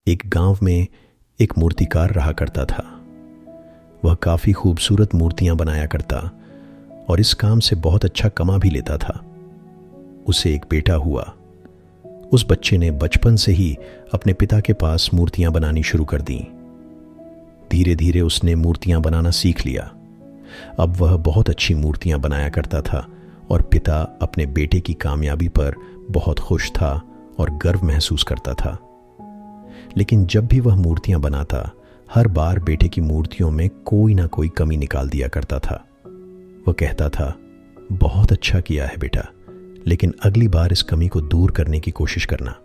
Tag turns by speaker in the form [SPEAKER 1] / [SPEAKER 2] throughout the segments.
[SPEAKER 1] एक गांव में एक मूर्तिकार रहा करता था। वह काफ़ी खूबसूरत मूर्तियां बनाया करता और इस काम से बहुत अच्छा कमा भी लेता था। उसे एक बेटा हुआ। उस बच्चे ने बचपन से ही अपने पिता के पास मूर्तियां बनानी शुरू कर दी। धीरे धीरे उसने मूर्तियां बनाना सीख लिया। अब वह बहुत अच्छी मूर्तियां बनाया करता था और पिता अपने बेटे की कामयाबी पर बहुत खुश था और गर्व महसूस करता था। लेकिन जब भी वह मूर्तियां बनाता, हर बार बेटे की मूर्तियों में कोई ना कोई कमी निकाल दिया करता था। वह कहता था, बहुत अच्छा किया है बेटा, लेकिन अगली बार इस कमी को दूर करने की कोशिश करना।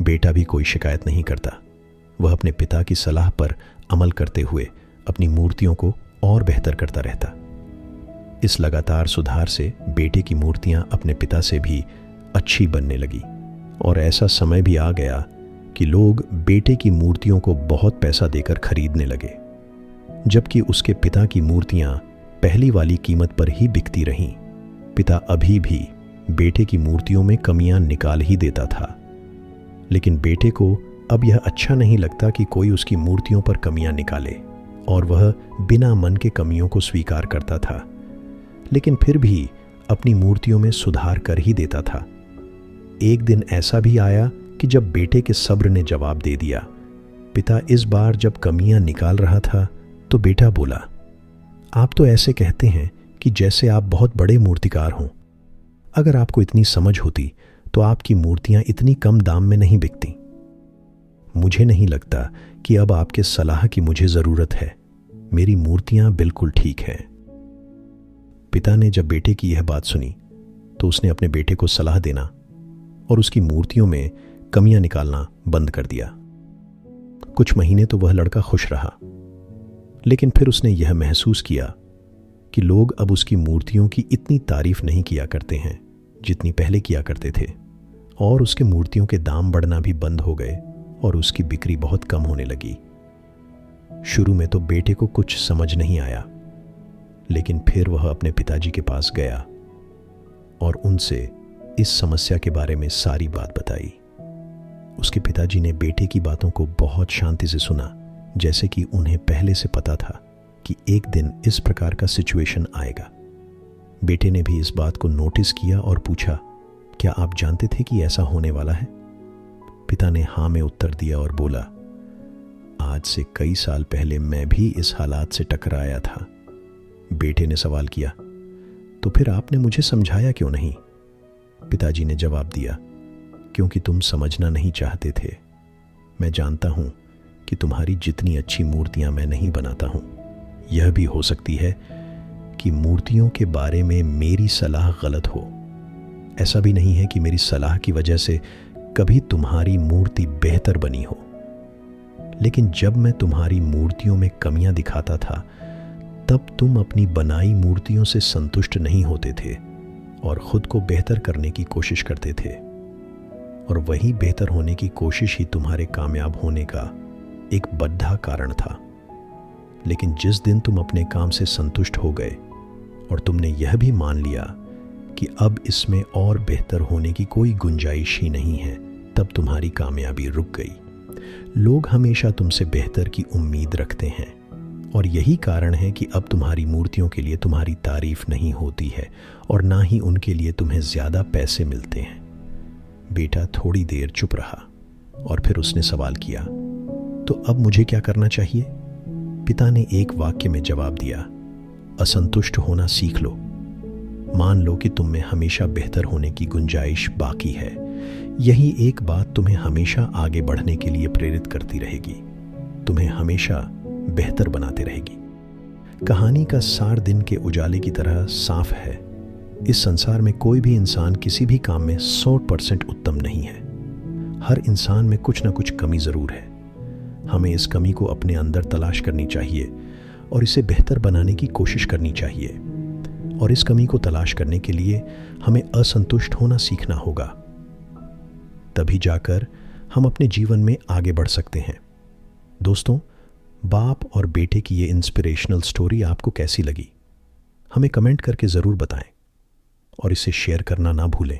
[SPEAKER 1] बेटा भी कोई शिकायत नहीं करता। वह अपने पिता की सलाह पर अमल करते हुए अपनी मूर्तियों को और बेहतर करता रहता। इस लगातार सुधार से बेटे की मूर्तियां अपने पिता से भी अच्छी बनने लगी और ऐसा समय भी आ गया कि लोग बेटे की मूर्तियों को बहुत पैसा देकर खरीदने लगे, जबकि उसके पिता की मूर्तियां पहली वाली कीमत पर ही बिकती रहीं। पिता अभी भी बेटे की मूर्तियों में कमियां निकाल ही देता था, लेकिन बेटे को अब यह अच्छा नहीं लगता कि कोई उसकी मूर्तियों पर कमियां निकाले और वह बिना मन के कमियों को स्वीकार करता था, लेकिन फिर भी अपनी मूर्तियों में सुधार कर ही देता था। एक दिन ऐसा भी आया कि जब बेटे के सब्र ने जवाब दे दिया। पिता इस बार जब कमियां निकाल रहा था तो बेटा बोला, आप तो ऐसे कहते हैं कि जैसे आप बहुत बड़े मूर्तिकार हों। अगर आपको इतनी समझ होती तो आपकी मूर्तियां इतनी कम दाम में नहीं बिकती। मुझे नहीं लगता कि अब आपके सलाह की मुझे जरूरत है। मेरी मूर्तियां बिल्कुल ठीक हैं। पिता ने जब बेटे की यह बात सुनी तो उसने अपने बेटे को सलाह देना और उसकी मूर्तियों में कमियां निकालना बंद कर दिया। कुछ महीने तो वह लड़का खुश रहा, लेकिन फिर उसने यह महसूस किया कि लोग अब उसकी मूर्तियों की इतनी तारीफ नहीं किया करते हैं जितनी पहले किया करते थे, और उसके मूर्तियों के दाम बढ़ना भी बंद हो गए और उसकी बिक्री बहुत कम होने लगी। शुरू में तो बेटे को कुछ समझ नहीं आया, लेकिन फिर वह अपने पिताजी के पास गया और उनसे इस समस्या के बारे में सारी बात बताई। उसके पिताजी ने बेटे की बातों को बहुत शांति से सुना, जैसे कि उन्हें पहले से पता था कि एक दिन इस प्रकार का सिचुएशन आएगा। बेटे ने भी इस बात को नोटिस किया और पूछा, क्या आप जानते थे कि ऐसा होने वाला है? पिता ने हाँ में उत्तर दिया और बोला, आज से कई साल पहले मैं भी इस हालात से टकराया था। बेटे ने सवाल किया, तो फिर आपने मुझे समझाया क्यों नहीं? पिताजी ने जवाब दिया, क्योंकि तुम समझना नहीं चाहते थे। मैं जानता हूं कि तुम्हारी जितनी अच्छी मूर्तियां मैं नहीं बनाता हूं। यह भी हो सकती है कि मूर्तियों के बारे में मेरी सलाह गलत हो। ऐसा भी नहीं है कि मेरी सलाह की वजह से कभी तुम्हारी मूर्ति बेहतर बनी हो, लेकिन जब मैं तुम्हारी मूर्तियों में कमियां दिखाता था तब तुम अपनी बनाई मूर्तियों से संतुष्ट नहीं होते थे और खुद को बेहतर करने की कोशिश करते थे, और वही बेहतर होने की कोशिश ही तुम्हारे कामयाब होने का एक बड़ा कारण था। लेकिन जिस दिन तुम अपने काम से संतुष्ट हो गए और तुमने यह भी मान लिया कि अब इसमें और बेहतर होने की कोई गुंजाइश ही नहीं है, तब तुम्हारी कामयाबी रुक गई। लोग हमेशा तुमसे बेहतर की उम्मीद रखते हैं और यही कारण है कि अब तुम्हारी मूर्तियों के लिए तुम्हारी तारीफ नहीं होती है और ना ही उनके लिए तुम्हें ज्यादा पैसे मिलते हैं। बेटा थोड़ी देर चुप रहा और फिर उसने सवाल किया, तो अब मुझे क्या करना चाहिए? पिता ने एक वाक्य में जवाब दिया, असंतुष्ट होना सीख लो। मान लो कि तुम में हमेशा बेहतर होने की गुंजाइश बाकी है। यही एक बात तुम्हें हमेशा आगे बढ़ने के लिए प्रेरित करती रहेगी, तुम्हें हमेशा बेहतर बनाते रहेगी। कहानी का सार दिन के उजाले की तरह साफ है। इस संसार में कोई भी इंसान किसी भी काम में 100% उत्तम नहीं है। हर इंसान में कुछ ना कुछ कमी जरूर है। हमें इस कमी को अपने अंदर तलाश करनी चाहिए और इसे बेहतर बनाने की कोशिश करनी चाहिए, और इस कमी को तलाश करने के लिए हमें असंतुष्ट होना सीखना होगा। तभी जाकर हम अपने जीवन में आगे बढ़ सकते हैं। दोस्तों, बाप और बेटे की ये इंस्पिरेशनल स्टोरी आपको कैसी लगी? हमें कमेंट करके ज़रूर बताएं और इसे शेयर करना ना भूलें।